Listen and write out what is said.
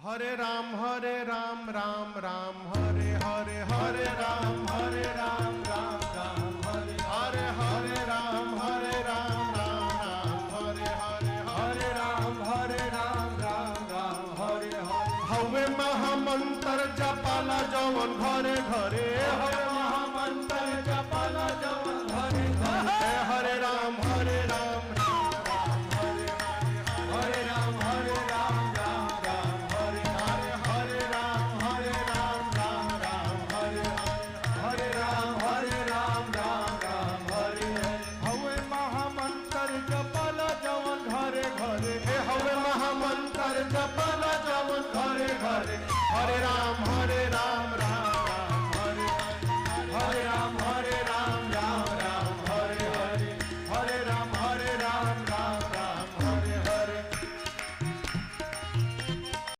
हरे राम राम राम हरे हरे हरे राम राम राम हरे हरे राम राम हरे हरे राम राम हरे हरे हवे महामंत्र जपाला जवन घरे घरे हवे महामंत्र जपाला जवन घरे घरे हरे राम हरे राम हरे राम हरे राम हरे राम राम हरे हरे राम हरे हवे महामंत्र जपाला जवन घरे घरे हवे महामंत्र जपाला जवन घरे घरे हरे राम